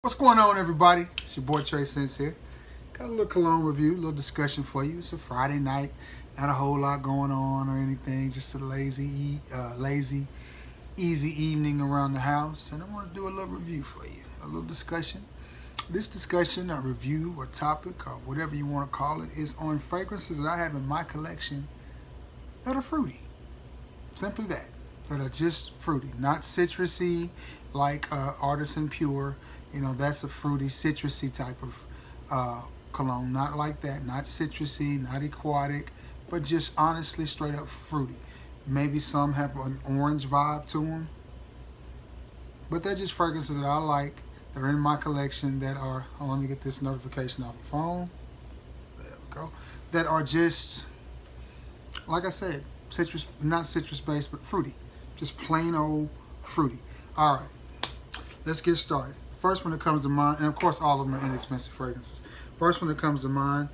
What's going on, everybody? It's your boy Trey Sense here. Got a little cologne review, a little discussion for you. It's a Friday night, not a whole lot going on or anything, just a lazy, easy evening around the house. And I want to do a little review for you, a little discussion. This discussion, or review, or topic, or whatever you want to call it, is on fragrances that I have in my collection that are fruity. Simply that are just fruity, not citrusy like Artisan Pure. You know, that's a fruity, citrusy type of cologne. Not like that, not citrusy, not aquatic, but just honestly straight up fruity. Maybe some have an orange vibe to them, but they're just fragrances that I like, that are in my collection, that are, let me get this notification off the phone. There we go. That are just, like I said, citrus, not citrus based, but fruity. Just plain old fruity. All right, let's get started. First one that comes to mind, and of course all of them are inexpensive fragrances. First one that comes to mind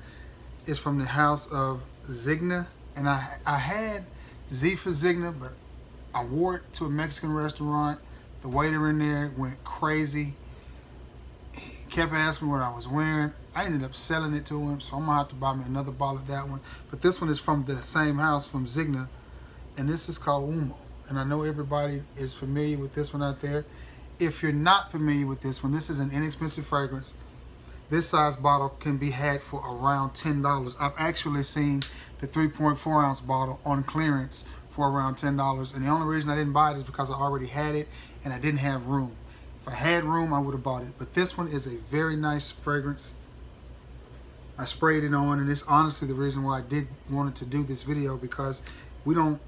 is from the house of Zigna. And I had Z for Zigna, but I wore it to a Mexican restaurant. The waiter in there went crazy. He kept asking me what I was wearing. I ended up selling it to him, so I'm gonna have to buy me another bottle of that one. But this one is from the same house, from Zigna, and this is called Umo. And I know everybody is familiar with this one out there. If you're not familiar with this one, this is an inexpensive fragrance. This size bottle can be had for around $10. I've actually seen the 3.4 ounce bottle on clearance for around $10. And the only reason I didn't buy it is because I already had it and I didn't have room. If I had room, I would have bought it. But this one is a very nice fragrance. I sprayed it on, and it's honestly the reason why I wanted to do this video, because we don't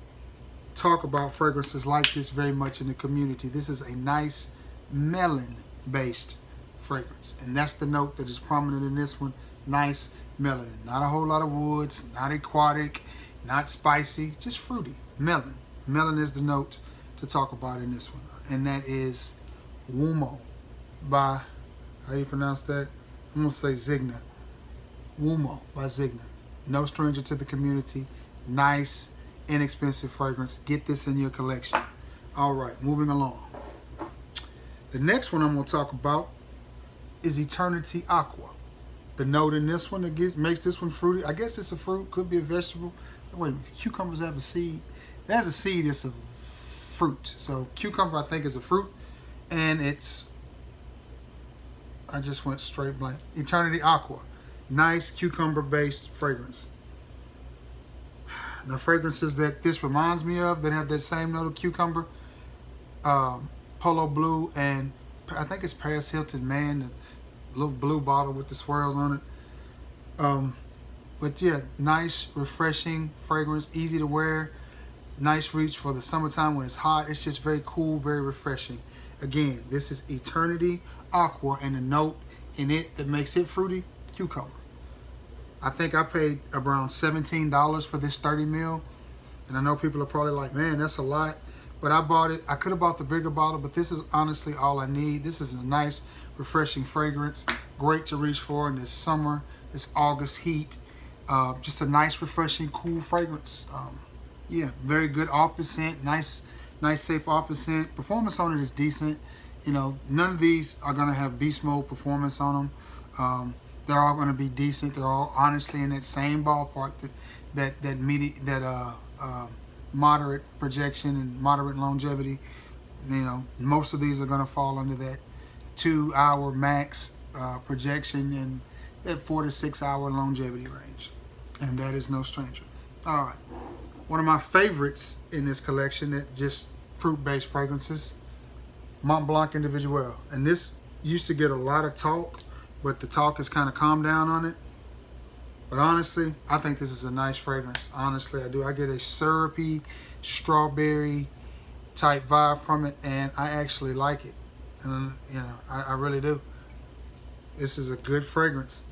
talk about fragrances like this very much in the community. This is a nice melon based fragrance, and that's the note that is prominent in this one. Nice melon, not a whole lot of woods, not aquatic, not spicy, just fruity. Melon is the note to talk about in this one, and that is Umo by, how do you pronounce that? I'm gonna say Zigna. Umo by Zigna. No stranger to the community. Nice, inexpensive fragrance. Get this in your collection. All right, moving along. The next one I'm going to talk about is Eternity Aqua. The note in this one that makes this one fruity, I guess it's a fruit, could be a vegetable. Wait, cucumbers have a seed. It has a seed, it's a fruit. So cucumber, I think, is a fruit, and it's, I just went straight blank. Eternity Aqua. Nice cucumber-based fragrance. Now, fragrances that this reminds me of that have that same note of cucumber, Polo Blue, and I think it's Paris Hilton Man, the little blue bottle with the swirls on it. But yeah, nice, refreshing fragrance, easy to wear, nice reach for the summertime when it's hot. It's just very cool, very refreshing. Again, this is Eternity Aqua, and the note in it that makes it fruity, cucumber. I think I paid around $17 for this 30 ml. And I know people are probably like, man, that's a lot. But I bought it. I could have bought the bigger bottle, but this is honestly all I need. This is a nice, refreshing fragrance. Great to reach for in this summer, this August heat. Just a nice, refreshing, cool fragrance. Yeah, very good office scent. Nice, safe office scent. Performance on it is decent. You know, none of these are going to have beast mode performance on them. They're all going to be decent. They're all honestly in that same ballpark, that moderate projection and moderate longevity. You know, most of these are going to fall under that 2 hour max projection and that 4 to 6 hour longevity range. And that is no stranger. All right. One of my favorites in this collection, that just fruit-based fragrances, Mont Blanc Individual. And this used to get a lot of talk, but the talk has kind of calmed down on it. But honestly, I think this is a nice fragrance. Honestly, I do. I get a syrupy, strawberry type vibe from it, and I actually like it. And you know, I really do. This is a good fragrance.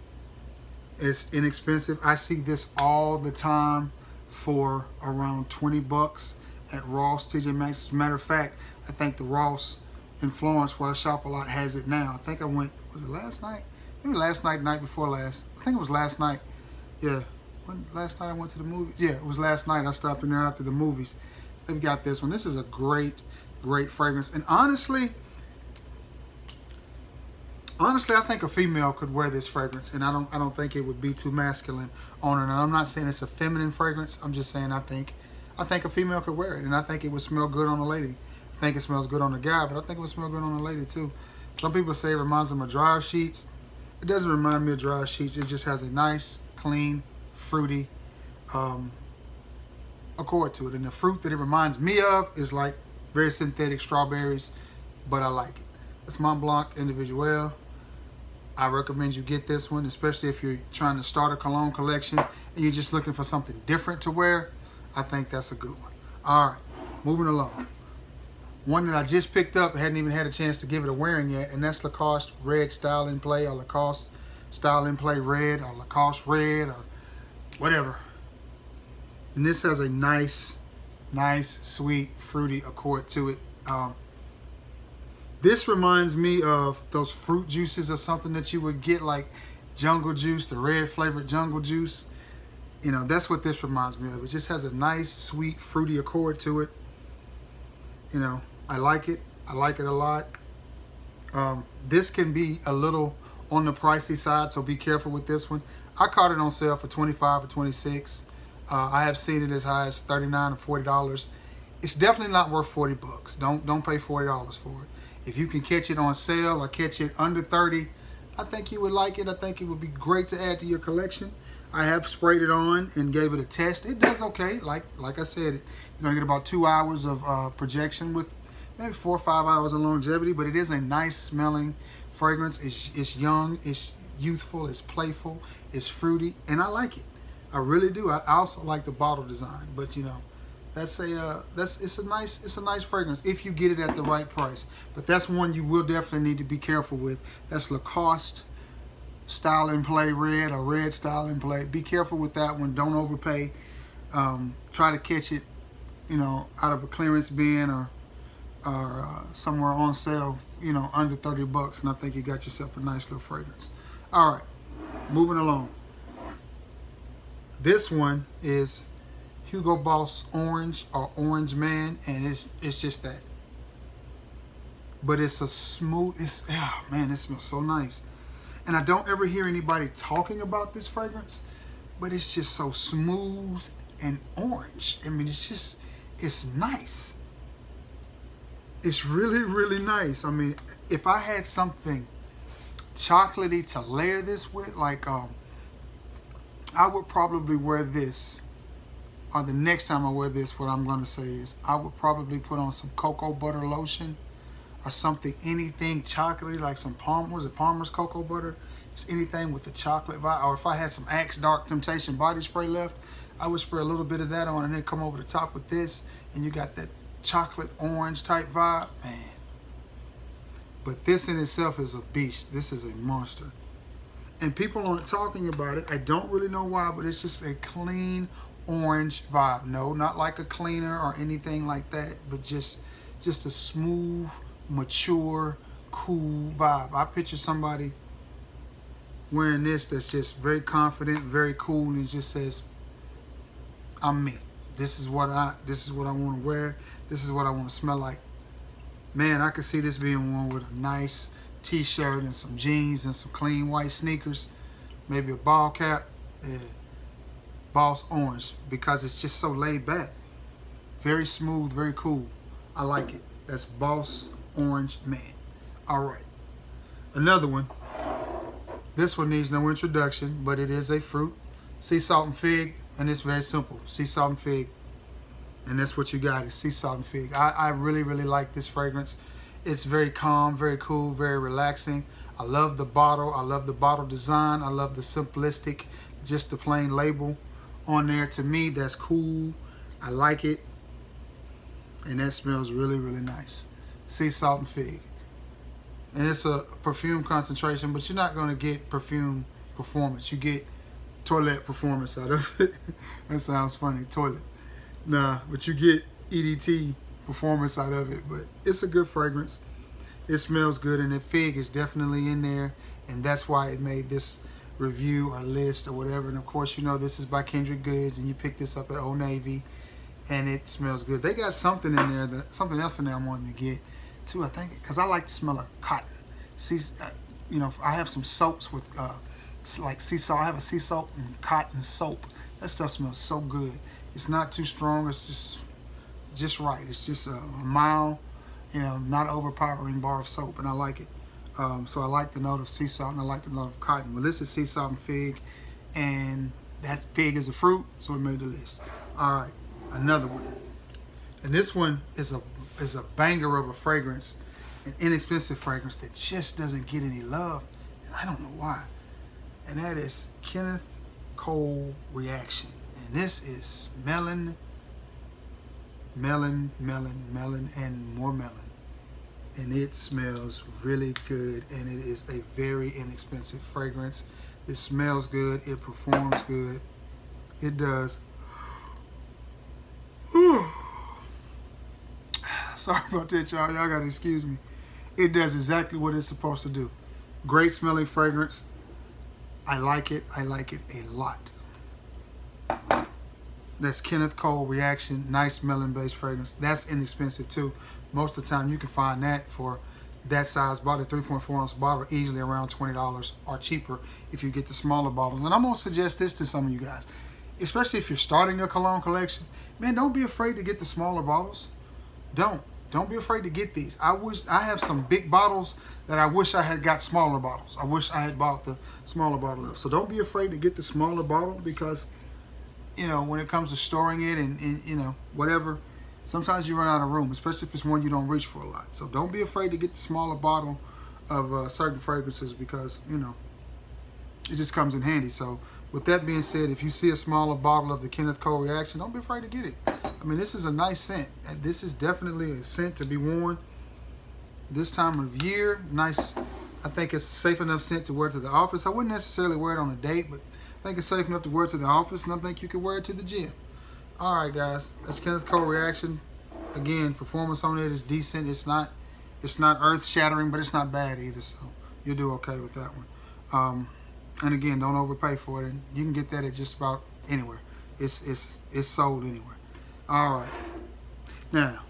It's inexpensive. I see this all the time for around 20 bucks at Ross, TJ Maxx. As a matter of fact, I think the Ross in Florence, where I shop a lot, has it now. I think I went, was it last night? Maybe last night, night before last. I think it was last night. Yeah, last night I went to the movies. Yeah, it was last night. I stopped in there after the movies. They've got this one. This is a great fragrance. And honestly, Honestly, I think a female could wear this fragrance, and I don't think it would be too masculine on her. And I'm not saying it's a feminine fragrance. I'm just saying I think a female could wear it, and I think it would smell good on a lady. I think it smells good on a guy, but I think it would smell good on a lady too. Some people say it reminds them of dryer sheets. It doesn't remind me of dryer sheets. It just has a nice, clean, fruity accord to it. And the fruit that it reminds me of is like very synthetic strawberries, but I like it. It's Mont Blanc Individuel. I recommend you get this one, especially if you're trying to start a cologne collection and you're just looking for something different to wear. I think that's a good one. All right, moving along. One that I just picked up, hadn't even had a chance to give it a wearing yet, and that's Lacoste Red Style in Play, or Lacoste Style in Play Red, or Lacoste Red, or whatever. And this has a nice, sweet, fruity accord to it. This reminds me of those fruit juices or something that you would get, like jungle juice, the red flavored jungle juice. You know, that's what this reminds me of. It just has a nice, sweet, fruity accord to it. You know, I like it. I like it a lot. This can be a little on the pricey side, so be careful with this one. I caught it on sale for $25 or $26. I have seen it as high as $39 or $40. It's definitely not worth $40. Don't pay $40 for it. If you can catch it on sale or catch it under $30, I think you would like it. I think it would be great to add to your collection. I have sprayed it on and gave it a test. It does okay. Like I said, you're gonna get about 2 hours of projection with maybe 4 or 5 hours of longevity, but it is a nice smelling fragrance. It's young, it's youthful, it's playful, it's fruity, and I like it. I really do. I also like the bottle design, but you know, it's a nice fragrance if you get it at the right price. But that's one you will definitely need to be careful with. That's Lacoste Style and Play Red, or Red Style and Play. Be careful with that one. Don't overpay. Try to catch it, you know, out of a clearance bin or somewhere on sale, you know, under $30, and I think you got yourself a nice little fragrance. All right, moving along. This one is Hugo Boss Orange, or Orange Man, and it's just that. But it's a smooth, oh man, it smells so nice. And I don't ever hear anybody talking about this fragrance, but it's just so smooth and orange. I mean, it's nice. It's really, really nice. I mean, if I had something chocolatey to layer this with, like, I would probably wear this, or the next time I wear this, what I'm going to say is I would probably put on some cocoa butter lotion or something, anything chocolatey, like some Palmer's cocoa butter, just anything with the chocolate vibe. Or if I had some Axe Dark Temptation body spray left, I would spray a little bit of that on and then come over the top with this, and you got that chocolate orange type vibe, man. But this in itself is a beast. This is a monster. And people aren't talking about it. I don't really know why, but it's just a clean orange vibe. No, not like a cleaner or anything like that, but just a smooth, mature, cool vibe. I picture somebody wearing this that's just very confident, very cool, and it just says, I'm me. This is what I want to wear. This is what I want to smell like. Man, I could see this being worn with a nice t-shirt and some jeans and some clean white sneakers, maybe a ball cap. Yeah. Boss Orange, because it's just so laid back, very smooth, very cool. I like it. That's Boss Orange Man. All right, another one. This one needs no introduction, but it is a fruit, sea salt and fig, and it's very simple. Sea salt and fig, and that's what you got, is sea salt and fig. I really, really like this fragrance. It's very calm, very cool, very relaxing. I love the bottle. I love the bottle design. I love the simplistic, just the plain label on there. To me, that's cool. I like it. And that smells really, really nice. Sea salt and fig. And it's a perfume concentration, but you're not going to get perfume performance. You get toilet performance out of it. That sounds funny, toilet. Nah, but you get EDT performance out of it. But it's a good fragrance. It smells good, and the fig is definitely in there, and that's why it made this review or list or whatever. And of course, you know, this is by Kindred Goods, and you pick this up at Old Navy, and it smells good. They got something in there, something else in there I'm wanting to get too, I think, because I like the smell of cotton. See, you know, I have some soaps with like sea salt. I have a sea salt and cotton soap. That stuff smells so good. It's not too strong. It's just right. It's just a mild, you know, not overpowering bar of soap, and I like it. So I like the note of sea salt and I like the note of cotton. Well, this is sea salt and fig, and that fig is a fruit, so it made the list. All right, another one, and this one is a banger of a fragrance, an inexpensive fragrance that just doesn't get any love, and I don't know why. And that is Kenneth Cole Reaction, and this is melon, and more melon. And it smells really good, and it is a very inexpensive fragrance. It smells good, it performs good. It does. Sorry about that, y'all. Y'all gotta excuse me. It does exactly what it's supposed to do. Great smelling fragrance. I like it. I like it a lot. That's Kenneth Cole Reaction. Nice melon-based fragrance. That's inexpensive too. Most of the time you can find that for that size bottle, 3.4 ounce bottle, easily around $20 or cheaper if you get the smaller bottles. And I'm gonna suggest this to some of you guys, especially if you're starting a cologne collection. Man, don't be afraid to get the smaller bottles. Don't be afraid to get these. I have some big bottles that I wish I had got smaller bottles. I wish I had bought the smaller bottle of. So don't be afraid to get the smaller bottle, because you know, when it comes to storing it and you know, whatever, sometimes you run out of room, especially if it's one you don't reach for a lot. So don't be afraid to get the smaller bottle of certain fragrances, because, you know, it just comes in handy. So with that being said, if you see a smaller bottle of the Kenneth Cole Reaction, don't be afraid to get it. I mean, this is a nice scent. This is definitely a scent to be worn this time of year. Nice. I think it's a safe enough scent to wear to the office. I wouldn't necessarily wear it on a date, but I think it's safe enough to wear it to the office, and I think you can wear it to the gym. All right, guys, that's Kenneth Cole Reaction. Again, performance on it is decent. It's not earth-shattering, but it's not bad either, so you'll do okay with that one. And again, don't overpay for it, and you can get that at just about anywhere. It's sold anywhere. All right. Now,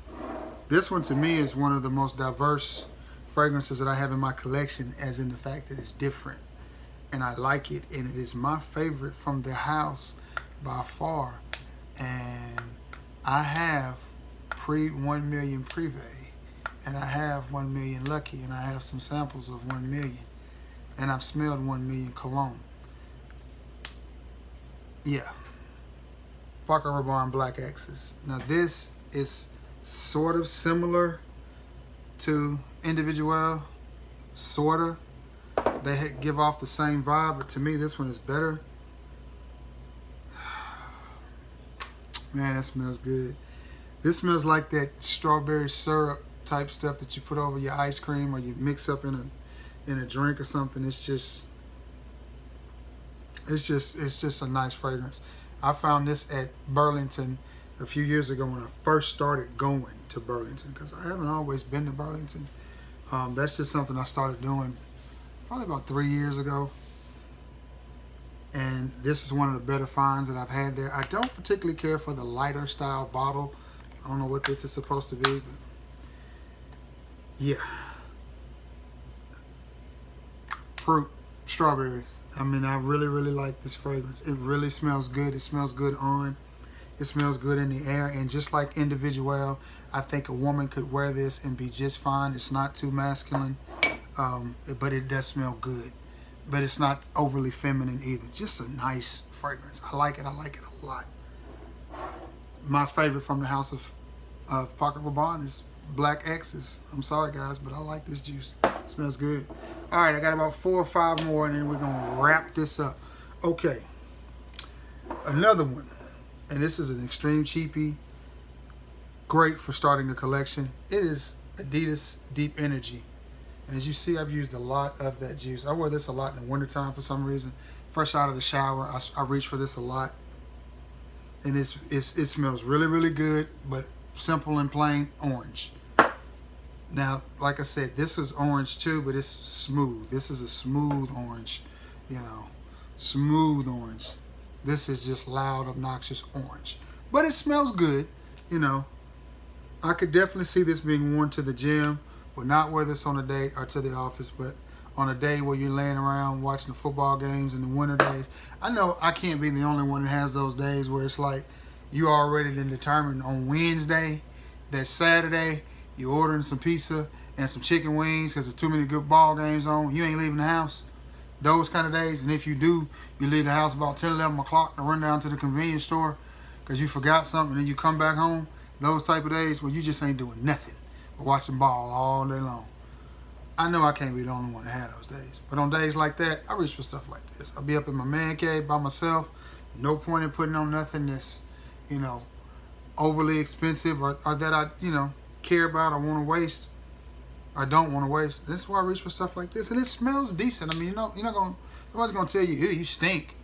this one to me is one of the most diverse fragrances that I have in my collection, as in the fact that it's different. And I like it, and it is my favorite from the house by far. And I have 1 million Privé, and I have 1 million Lucky, and I have some samples of 1 million, and I've smelled 1 million Cologne. Yeah, Parker Rabanne Black X's. Now this is sort of similar to Individual, sorta. They give off the same vibe, but to me this one is better. Man, that smells good. This smells like that strawberry syrup type stuff that you put over your ice cream, or you mix up in a drink or something. It's just a nice fragrance. I found this at Burlington a few years ago when I first started going to Burlington, because I haven't always been to Burlington. That's just something I started doing probably about 3 years ago. And this is one of the better finds that I've had there. I don't particularly care for the lighter style bottle. I don't know what this is supposed to be, but yeah. Fruit, strawberries. I mean, I really, really like this fragrance. It really smells good. It smells good on. It smells good in the air. And just like Individual, I think a woman could wear this and be just fine. It's not too masculine, but it does smell good. But it's not overly feminine either. Just a nice fragrance. I like it. I like it a lot. My favorite from the house of Parker Rabanne is Black X's. I'm sorry, guys, but I like this juice. It smells good. All right, I got about 4 or 5 more, and then we're going to wrap this up. Okay. Another one, and this is an extreme cheapie. Great for starting a collection. It is Adidas Deep Energy. And as you see, I've used a lot of that juice. I wear this a lot in the wintertime for some reason. Fresh out of the shower, I reach for this a lot. And it smells really, really good, but simple and plain orange. Now, like I said, this is orange too, but it's smooth. This is a smooth orange, you know, smooth orange. This is just loud, obnoxious orange. But it smells good, you know. I could definitely see this being worn to the gym. Would not wear this on a date or to the office, but on a day where you're laying around watching the football games in the winter days. I know I can't be the only one that has those days where it's like you already been determined on Wednesday that Saturday you're ordering some pizza and some chicken wings because there's too many good ball games on. You ain't leaving the house. Those kind of days. And if you do, you leave the house about 10, 11 o'clock and run down to the convenience store because you forgot something and then you come back home. Those type of days where you just ain't doing nothing but watching ball all day long. I know I can't be the only one that had those days. But on days like that, I reach for stuff like this. I'll be up in my man cave by myself. No point in putting on nothing that's, overly expensive or that I, care about or want to waste or don't want to waste. This is why I reach for stuff like this. And it smells decent. I mean, nobody's going to tell you, ew, you stink.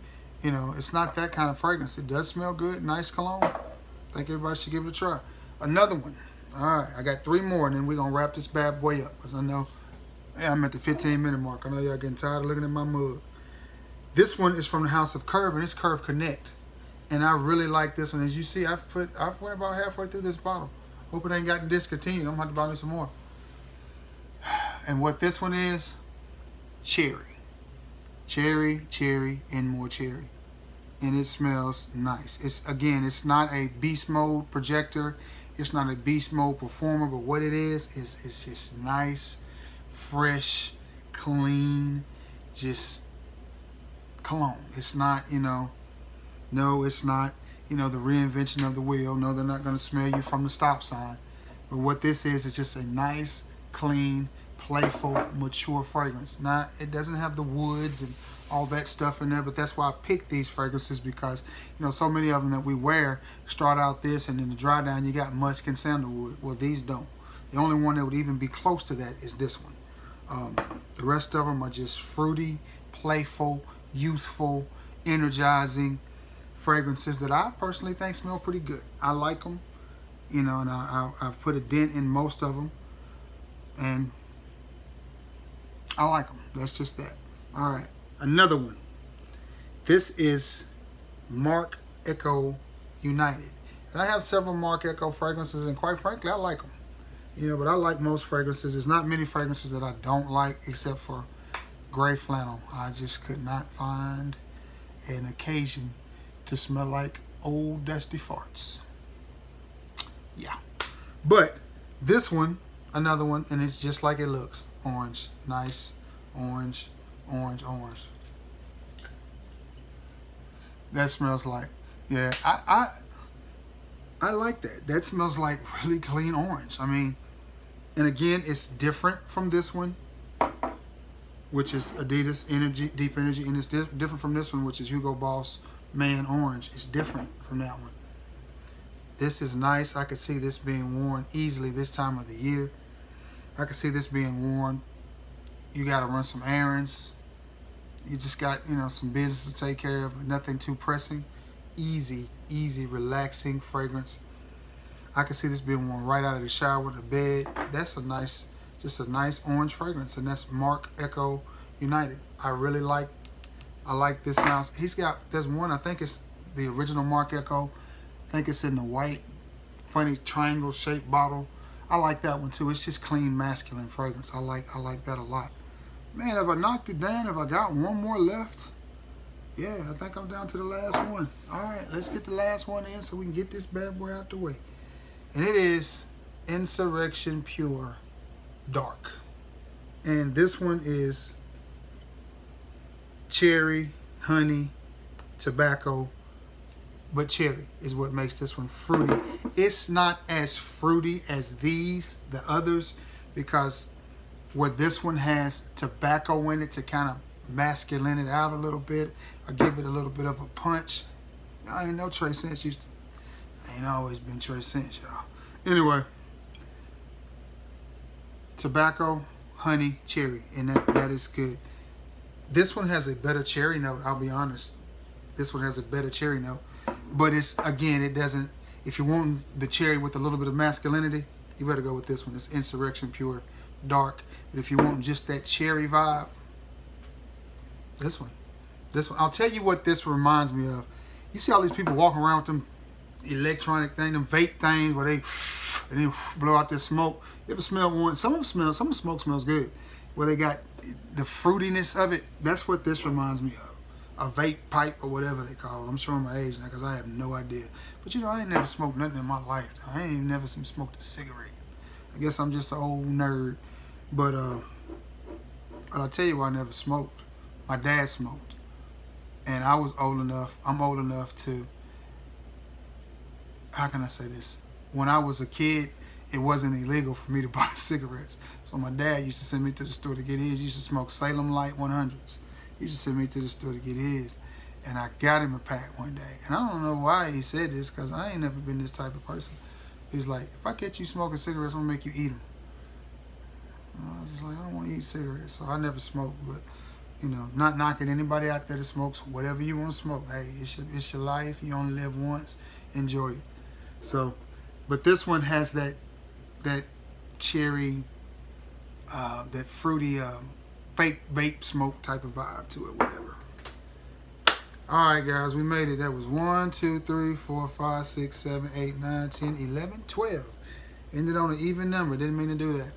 It's not that kind of fragrance. It does smell good. Nice cologne. I think everybody should give it a try. Another one. All right, I got 3 more, and then we're going to wrap this bad boy up. Because I know, I'm at the 15-minute mark. I know y'all getting tired of looking at my mug. This one is from the House of Curve, and it's Curve Connect. And I really like this one. As you see, I've went about halfway through this bottle. Hope it ain't gotten discontinued. I'm going to have to buy me some more. And what this one is, cherry. Cherry, cherry, and more cherry. And it smells nice. It's not a beast mode projector. It's not a beast mode performer, but what it is it's just nice, fresh, clean, just cologne. It's not, no, it's not, the reinvention of the wheel. No, they're not going to smell you from the stop sign. But what this is just a nice, clean, playful, mature fragrance. Now, it doesn't have the woods and all that stuff in there, but that's why I picked these fragrances because, so many of them that we wear start out this, and in the dry down, you got musk and sandalwood. Well, these don't. The only one that would even be close to that is this one. The rest of them are just fruity, playful, youthful, energizing fragrances that I personally think smell pretty good. I like them, and I've put a dent in most of them, and I like them. That's just that. All right. Another one. This is Marc Ecko United. And I have several Marc Ecko fragrances, and quite frankly, I like them. But I like most fragrances. There's not many fragrances that I don't like except for gray flannel. I just could not find an occasion to smell like old dusty farts. Yeah. But this one, another one, and it's just like it looks. Orange. Nice. Orange. Orange. Orange. That smells like, yeah, I like that. That smells like really clean orange. I mean, and again, it's different from this one, which is Adidas Deep Energy, and it's different from this one, which is Hugo Boss Man Orange. It's different from that one. This is nice. I could see this being worn easily this time of the year. I could see this being worn. You got to run some errands. You just got, some business to take care of, but nothing too pressing. Easy, relaxing fragrance. I could see this being worn right out of the shower to bed. That's just a nice orange fragrance, and that's Marc Ecko United. I like this now. There's one, I think it's the original Marc Ecko. I think it's in the white, funny triangle shaped bottle. I like that one too. It's just clean, masculine fragrance. I like that a lot. Man, have I knocked it down? Have I got one more left? Yeah, I think I'm down to the last one. All right, let's get the last one in so we can get this bad boy out the way. And it is Insurrection Pure Dark. And this one is cherry, honey, tobacco, but cherry is what makes this one fruity. It's not as fruity as the others, because where this one has tobacco in it to kind of masculine it out a little bit, or give it a little bit of a punch. I ain't no Trey Scents ain't always been Trey Scents, y'all. Anyway, tobacco, honey, cherry, and that is good. This one has a better cherry note, I'll be honest. This one has a better cherry note. But it doesn't, if you want the cherry with a little bit of masculinity, you better go with this one. It's Insurrection Pure Dark. But if you want just that cherry vibe, this one. I'll tell you what this reminds me of. You see all these people walking around with them electronic things, them vape things where they blow out this smoke. You ever smell one? Some of the smoke smells good. where they got the fruitiness of it. That's what this reminds me of. A vape pipe or whatever they call it. I'm showing my age now because I have no idea. But you know, I ain't never smoked nothing in my life. I ain't never smoked a cigarette. I guess I'm just an old nerd. But I'll tell you why I never smoked. My dad smoked. And I was old enough, I'm old enough to, how can I say this? When I was a kid, it wasn't illegal for me to buy cigarettes. So my dad used to send me to the store to get his. He used to smoke Salem Light 100s. He used to send me to the store to get his. And I got him a pack one day. And I don't know why he said this, because I ain't never been this type of person. He's like, if I catch you smoking cigarettes, I'm going to make you eat them. I was just like, I don't want to eat cigarettes. So I never smoked. But, you know, not knocking anybody out there that smokes. Whatever you want to smoke. Hey, it's your life. You only live once. Enjoy it. So, but this one has that cherry, that fruity, fake vape smoke type of vibe to it, whatever. All right, guys, we made it. That was 1, 2, 3, 4, 5, 6, 7, 8, 9, 10, 11, 12. Ended on an even number. Didn't mean to do that.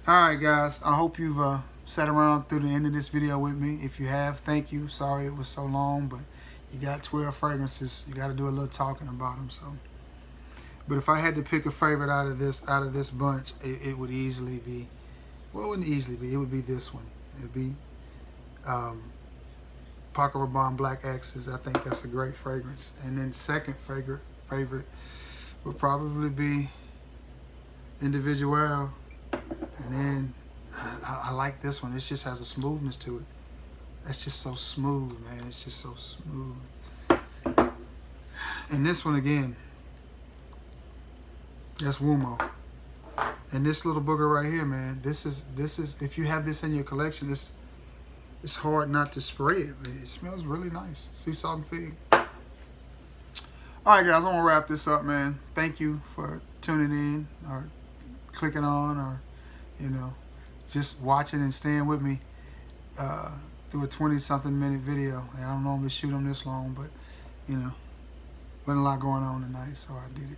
All right, guys, I hope you've sat around through the end of this video with me. If you have, thank you. Sorry it was so long, but you got 12 fragrances. You got to do a little talking about them. So, but if I had to pick a favorite out of this bunch, it would easily be, well, it wouldn't easily be. It would be this one. It'd be Paco Rabanne Black Axes. I think that's a great fragrance. And then second favorite would probably be Individual. And then I like this one. It just has a smoothness to it. That's just so smooth, man. It's just so smooth. And this one again, that's Wumo. And this little booger right here, man, this is if you have this in your collection, it's hard not to spray it, but it smells really nice. Sea salt and fig. All right, guys, I'm gonna wrap this up, man. Thank you for tuning in or clicking on or, you know, just watching and staying with me through a 20-something minute video. And I don't normally shoot them this long, but, you know, wasn't a lot going on tonight, so I did it.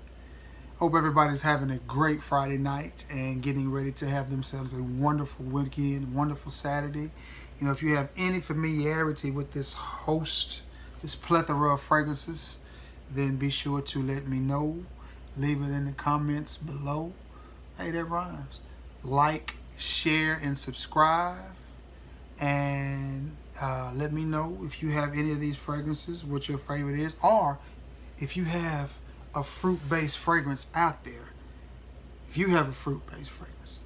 Hope everybody's having a great Friday night and getting ready to have themselves a wonderful weekend, wonderful Saturday. You know, if you have any familiarity with this host, this plethora of fragrances, then be sure to let me know. Leave it in the comments below. Hey, that rhymes. Like, share, and subscribe. And let me know if you have any of these fragrances, what your favorite is, or if you have a fruit-based fragrance out there. If you have a fruit-based fragrance,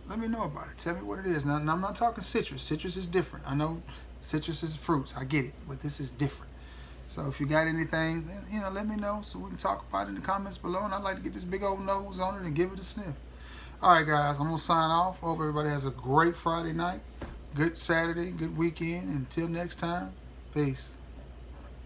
let me know about it. Tell me what it is. Now, I'm not talking citrus. Citrus is different. I know citrus is fruits. I get it, but this is different. So if you got anything, then, you know, let me know so we can talk about it in the comments below. And I'd like to get this big old nose on it and give it a sniff. All right, guys, I'm going to sign off. Hope everybody has a great Friday night, good Saturday, good weekend. Until next time, peace.